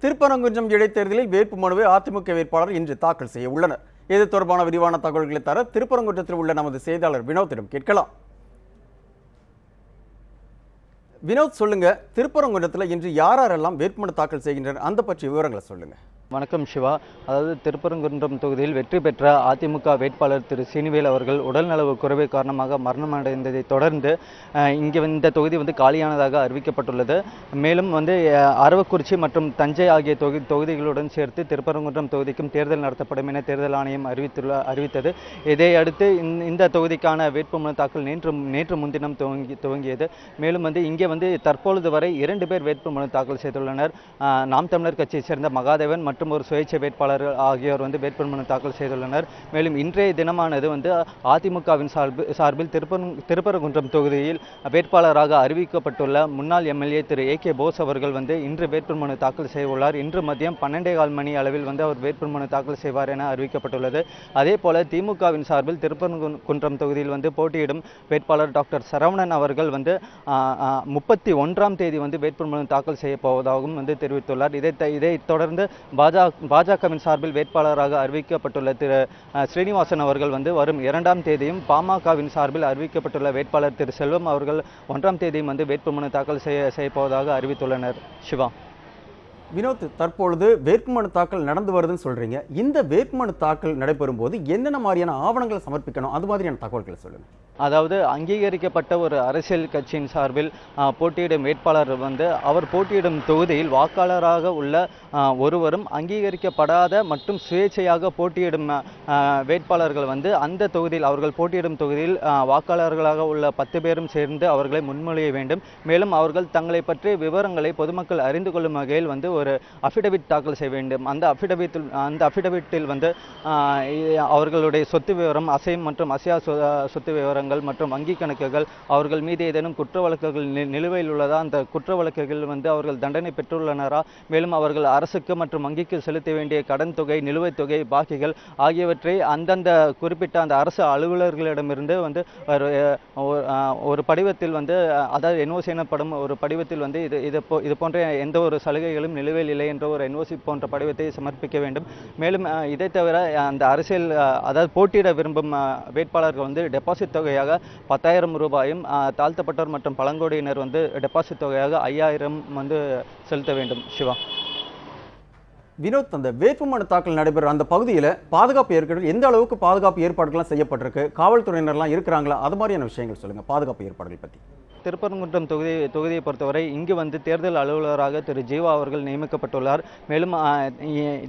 திருப்பரங்குன்றம் இடைத்தேர்தலில் வேட்புமனுவை அதிமுக வேட்பாளர் இன்று தாக்கல் செய்ய உள்ளனர். இது தொடர்பான விரிவான தகவல்களை தர திருப்பரங்குன்றத்தில் உள்ள நமது செய்தியாளர் வினோத்திடம் கேட்கலாம். வினோத், சொல்லுங்க, திருப்பரங்குன்றத்தில் இன்று யாரெல்லாம் வேட்புமனு தாக்கல் செய்கின்றனர், அந்த பற்றிய விவரங்களை சொல்லுங்க. வணக்கம் சிவா. அதாவது திருப்பரங்குன்றம் தொகுதியில் வெற்றி பெற்ற அதிமுக வேட்பாளர் திரு சீனிவேல் அவர்கள் உடல்நலவு குறைவு காரணமாக மரணமடைந்ததை தொடர்ந்து இங்கே இந்த தொகுதி காலியானதாக அறிவிக்கப்பட்டுள்ளது. மேலும் அரவக்குறிச்சி மற்றும் தஞ்சை ஆகிய தொகுதிகளுடன் சேர்த்து திருப்பரங்குன்றம் தொகுதிக்கும் தேர்தல் நடத்தப்படும் என தேர்தல் ஆணையம் அறிவித்தது. இதையடுத்து இந்த தொகுதிக்கான வேட்புமனு தாக்கல் நேற்று முன்தினம் துவங்கியது. மேலும் இங்கே தற்பொழுது வரை 2 பேர் வேட்புமனு தாக்கல் செய்துள்ளனர். நாம் தமிழர் கட்சியை சேர்ந்த மகாதேவன் மற்றும் ஒரு சுயேட்சை வேட்பாளர் ஆகியோர் வேட்புமனு தாக்கல் செய்துள்ளனர். மேலும் இன்றைய தினமானது அதிமுகவின் சார்பில் திருப்பரங்குன்றம் தொகுதியில் வேட்பாளராக அறிவிக்கப்பட்டுள்ள முன்னாள் எம்எல்ஏ திரு AK போஸ் அவர்கள் இன்று வேட்புமனு தாக்கல் செய்துள்ளார். இன்று மதியம் 12:15 மணி அளவில் அவர் வேட்புமனு தாக்கல் செய்வார் என அறிவிக்கப்பட்டுள்ளது. அதே போல திமுகவின் சார்பில் திருப்பரங்குன்றம் தொகுதியில் போட்டியிடும் வேட்பாளர் டாக்டர் சரவணன் அவர்கள் 31ஆம் தேதி வேட்புமனு தாக்கல் செய்ய போவதாகவும் தெரிவித்துள்ளார். இதைத் தொடர்ந்து பாஜகவின் சார்பில் வேட்பாளராக அறிவிக்கப்பட்டுள்ள திரு ஸ்ரீனிவாசன் அவர்கள் வரும் 2ஆம் தேதியும், பாமகவின் சார்பில் அறிவிக்கப்பட்டுள்ள வேட்பாளர் திரு செல்வம் அவர்கள் 1ஆம் தேதியும் வேட்புமனு தாக்கல் செய்ய போவதாக அறிவித்துள்ளனர். சிவா. வினோத், தற்பொழுது வேட்புமனு தாக்கல் நடந்து வருதுன்னு சொல்றீங்க. இந்த வேட்புமனு தாக்கல் நடைபெறும் போது என்னென்ன மாதிரியான ஆவணங்களை சமர்ப்பிக்கணும், அது மாதிரியான தகவல்களை சொல்லுங்க. அதாவது அங்கீகரிக்கப்பட்ட ஒரு அரசியல் கட்சியின் சார்பில் போட்டியிடும் வேட்பாளர் அவர் போட்டியிடும் தொகுதியில் வாக்காளராக உள்ள ஒருவரும், அங்கீகரிக்கப்படாத மற்றும் சுயேட்சையாக போட்டியிடும் வேட்பாளர்கள் அந்த தொகுதியில் அவர்கள் போட்டியிடும் தொகுதியில் வாக்காளர்களாக உள்ள 10 பேரும் சேர்ந்து அவர்களை முன்மொழிய வேண்டும். மேலும் அவர்கள் தங்களை பற்றிய விவரங்களை பொதுமக்கள் அறிந்து கொள்ளும் வகையில் ஒரு அஃபிடவிட் தாக்கல் செய்ய வேண்டும். அந்த அஃபிடவிட்டில் அவர்களுடைய சொத்து விவரம், அசையும் மற்றும் அசையா சொத்து விவரங்கள் மற்றும் வங்கி கணக்குகள், அவர்கள் மீது ஏதேனும் குற்ற வழக்குகள் நிலுவையில் உள்ளதா, அந்த குற்ற வழக்குகள் அவர்கள் தண்டனை பெற்றுள்ளனரா, மேலும் அவர்கள் அரசுக்கு மற்றும் வங்கிக்கு செலுத்த வேண்டிய கடன் தொகை, நிலுவைத் தொகை, பாக்கிகள் ஆகியவற்றை அந்தந்த குறிப்பிட்ட அந்த அரசு அலுவலர்களிடமிருந்து ஒரு படிவத்தில் அதாவது NOC எனப்படும் ஒரு படிவத்தில் இது போன்ற எந்த ஒரு சலுகைகளும் நிலுவையில் இல்லை என்ற ஒரு NOC போன்ற படிவத்தை சமர்ப்பிக்க வேண்டும். மேலும் இதை தவிர அந்த அரசியல் அதாவது போட்டியிட விரும்பும் வேட்பாளர்கள் டெபாசிட் தொகையாக 10,000 ரூபாயும், தாழ்த்தப்பட்டோர் மற்றும் பழங்குடியினர் டெபாசிட் தொகையாக 5,000 செலுத்த வேண்டும். சிவா. வினோத், அந்த வேட்புமனு தாக்கல் நடைபெற அந்த பகுதியில் பாதுகாப்பு ஏற்பாடுகள் எந்த அளவுக்கு பாதுகாப்பு ஏற்பாடுகள்லாம் செய்யப்பட்டிருக்கு, காவல்துறையினர்லாம் இருக்கிறாங்களா, அது மாதிரியான விஷயங்கள் சொல்லுங்க, பாதுகாப்பு ஏற்பாடுகள் பற்றி. திருப்பரங்குன்றம் தொகுதியை பொறுத்தவரை இங்கு தேர்தல் அலுவலராக திரு ஜீவா அவர்கள் நியமிக்கப்பட்டுள்ளார். மேலும்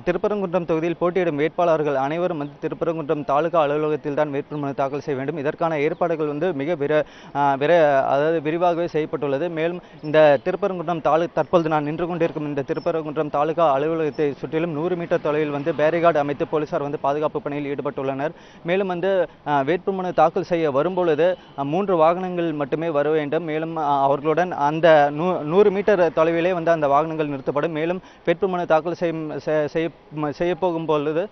திருப்பரங்குன்றம் தொகுதியில் போட்டியிடும் வேட்பாளர்கள் அனைவரும் திருப்பரங்குன்றம் தாலுகா அலுவலகத்தில் தான் வேட்புமனு தாக்கல் செய்ய வேண்டும். இதற்கான ஏற்பாடுகள் மிக அதாவது விரிவாகவே செய்யப்பட்டுள்ளது. மேலும் இந்த திருப்பரங்குன்றம் தற்பொழுது நான் நின்று கொண்டிருக்கும் இந்த திருப்பரங்குன்றம் தாலுகா அலுவலகத்தை சுற்றிலும் 100 மீட்டர் தொலைவில் பேரிகார்டு அமைத்து போலீசார் பாதுகாப்பு பணியில் ஈடுபட்டுள்ளனர். மேலும் வேட்புமனு தாக்கல் செய்ய வரும்பொழுது 3 வாகனங்கள் மட்டுமே வர வேண்டும். மேலும் அவர்களுடன் அந்த 100 மீட்டர் தொலைவிலே அந்த வாகனங்கள் நிறுத்தப்படும். மேலும் வேட்புமனு தாக்கல் செய்ய போகும் பொழுது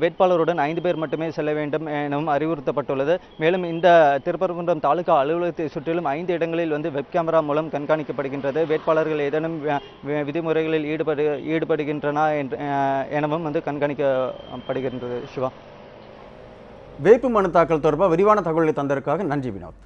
வேட்பாளருடன் 5 பேர் மட்டுமே செல்ல வேண்டும் எனவும் அறிவுறுத்தப்பட்டுள்ளது. மேலும் இந்த திருப்பரங்குன்றம் தாலுகா அலுவலகத்தை சுற்றிலும் 5 இடங்களில் வெப் கேமரா மூலம் கண்காணிக்கப்படுகின்றது. வேட்பாளர்கள் ஏதேனும் விதிமுறைகளில் ஈடுபடுகின்றன எனவும் கண்காணிக்கப்படுகின்றது. சிவா. வேட்புமனு தாக்கல் தொடர்பாக விரிவான தகவல்களை தந்ததற்காக நன்றி வினோத்.